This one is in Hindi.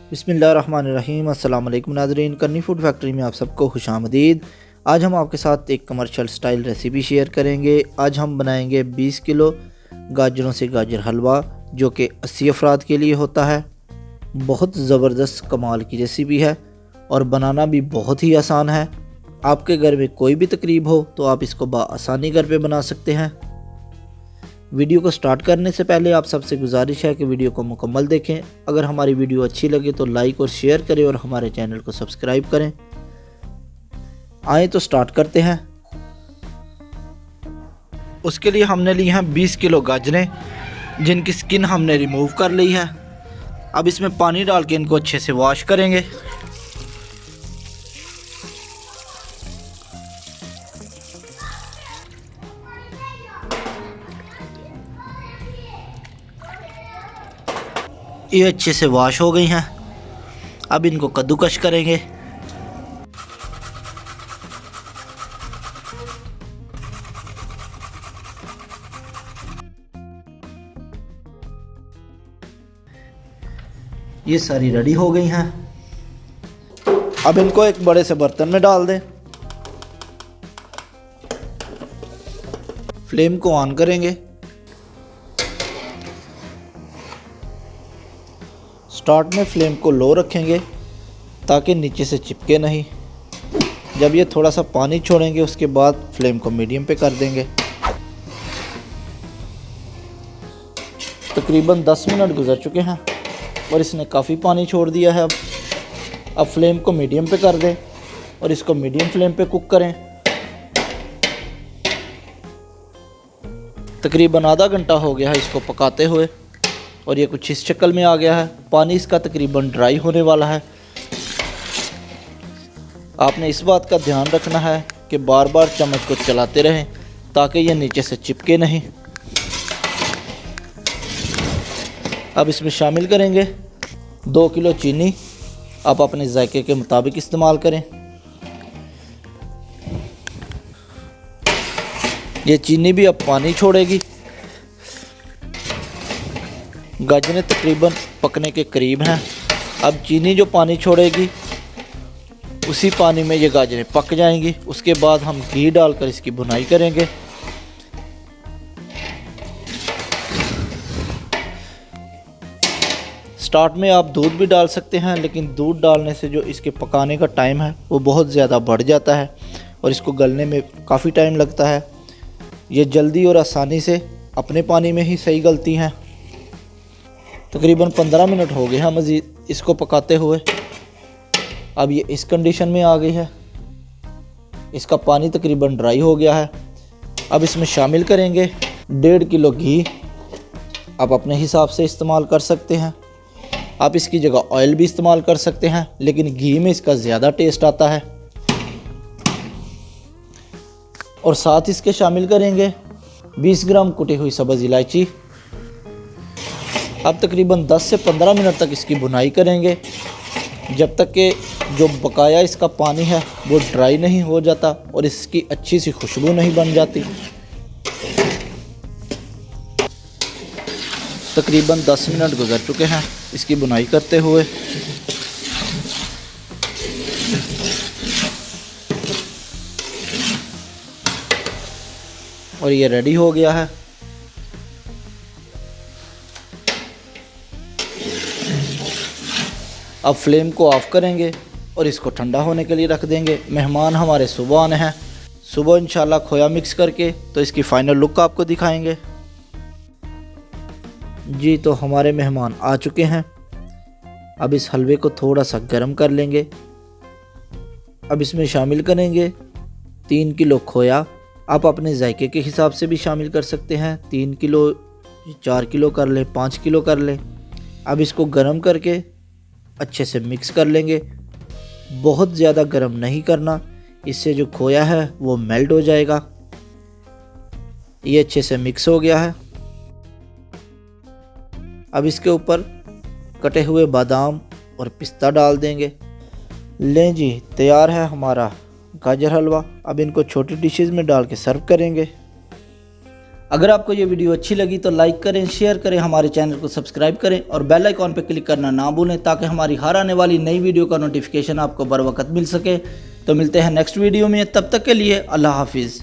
बिस्मिल्लाहिर्रहमानिर्रहीम। अस्सलाम वालेकुम नाज़रीन, करनी फूड फैक्ट्री में आप सबको खुशामदीद। आज हम आपके साथ एक कमर्शियल स्टाइल रेसिपी शेयर करेंगे। आज हम बनाएंगे 20 किलो गाजरों से गाजर हलवा, जो कि 80 अफराद के लिए होता है। बहुत ज़बरदस्त कमाल की रेसिपी है और बनाना भी बहुत ही आसान है। आपके घर में कोई भी तकरीब हो तो आप इसको बआसानी घर पे बना सकते हैं। वीडियो को स्टार्ट करने से पहले आप सबसे गुजारिश है कि वीडियो को मुकम्मल देखें। अगर हमारी वीडियो अच्छी लगे तो लाइक और शेयर करें और हमारे चैनल को सब्सक्राइब करें। आए तो स्टार्ट करते हैं। उसके लिए हमने ली हैं 20 किलो गाजरें, जिनकी स्किन हमने रिमूव कर ली है। अब इसमें पानी डाल के इनको अच्छे से वॉश करेंगे। ये अच्छे से वॉश हो गई हैं। अब इनको कद्दूकश करेंगे। ये सारी रेडी हो गई हैं। अब इनको एक बड़े से बर्तन में डाल दें। फ्लेम को ऑन करेंगे। स्टार्ट में फ्लेम को लो रखेंगे ताकि नीचे से चिपके नहीं। जब ये थोड़ा सा पानी छोड़ेंगे उसके बाद फ्लेम को मीडियम पे कर देंगे। तकरीबन 10 मिनट गुजर चुके हैं और इसने काफ़ी पानी छोड़ दिया है। अब फ्लेम को मीडियम पे कर दें और इसको मीडियम फ्लेम पे कुक करें। तकरीबन आधा घंटा हो गया है इसको पकाते हुए और ये कुछ इस शक्ल में आ गया है। पानी इसका तकरीबन ड्राई होने वाला है। आपने इस बात का ध्यान रखना है कि बार बार चम्मच को चलाते रहें ताकि ये नीचे से चिपके नहीं। अब इसमें शामिल करेंगे 2 किलो चीनी। आप अपने जायके के मुताबिक इस्तेमाल करें। ये चीनी भी अब पानी छोड़ेगी। गाजरें तकरीबन पकने के करीब हैं। अब चीनी जो पानी छोड़ेगी उसी पानी में ये गाजरें पक जाएंगी। उसके बाद हम घी डालकर इसकी भुनाई करेंगे। स्टार्ट में आप दूध भी डाल सकते हैं, लेकिन दूध डालने से जो इसके पकाने का टाइम है वो बहुत ज़्यादा बढ़ जाता है और इसको गलने में काफ़ी टाइम लगता है। ये जल्दी और आसानी से अपने पानी में ही सही गलती हैं। तकरीबन 15 मिनट हो गए हैं मज़ीद इसको पकाते हुए। अब ये इस कंडीशन में आ गई है। इसका पानी तकरीबन ड्राई हो गया है। अब इसमें शामिल करेंगे 1.5 किलो घी। आप अपने हिसाब से इस्तेमाल कर सकते हैं। आप इसकी जगह ऑयल भी इस्तेमाल कर सकते हैं, लेकिन घी में इसका ज़्यादा टेस्ट आता है। और साथ इसके शामिल करेंगे 20 ग्राम कुटी हुई सब्ज़ इलायची। अब तकरीबन 10 से 15 मिनट तक इसकी भुनाई करेंगे, जब तक कि जो बकाया इसका पानी है वो ड्राई नहीं हो जाता और इसकी अच्छी सी खुशबू नहीं बन जाती। तकरीबन 10 मिनट गुजर चुके हैं इसकी भुनाई करते हुए। और ये रेडी हो गया है। अब फ्लेम को ऑफ़ करेंगे और इसको ठंडा होने के लिए रख देंगे। मेहमान हमारे सुबह आने हैं। सुबह इंशाल्लाह खोया मिक्स करके तो इसकी फ़ाइनल लुक आपको दिखाएंगे। जी तो हमारे मेहमान आ चुके हैं। अब इस हलवे को थोड़ा सा गर्म कर लेंगे। अब इसमें शामिल करेंगे 3 किलो खोया। आप अपने जायके के हिसाब से भी शामिल कर सकते हैं। 3 किलो, 4 किलो कर लें, 5 किलो कर लें। अब इसको गर्म करके अच्छे से मिक्स कर लेंगे। बहुत ज़्यादा गर्म नहीं करना, इससे जो खोया है वो मेल्ट हो जाएगा। ये अच्छे से मिक्स हो गया है। अब इसके ऊपर कटे हुए बादाम और पिस्ता डाल देंगे। लें जी, तैयार है हमारा गाजर हलवा। अब इनको छोटी डिशेस में डाल के सर्व करेंगे। अगर आपको ये वीडियो अच्छी लगी तो लाइक करें, शेयर करें, हमारे चैनल को सब्सक्राइब करें और बेल आइकॉन पर क्लिक करना ना भूलें ताकि हमारी हर आने वाली नई वीडियो का नोटिफिकेशन आपको बर वक्त मिल सके। तो मिलते हैं नेक्स्ट वीडियो में, तब तक के लिए अल्लाह हाफिज़।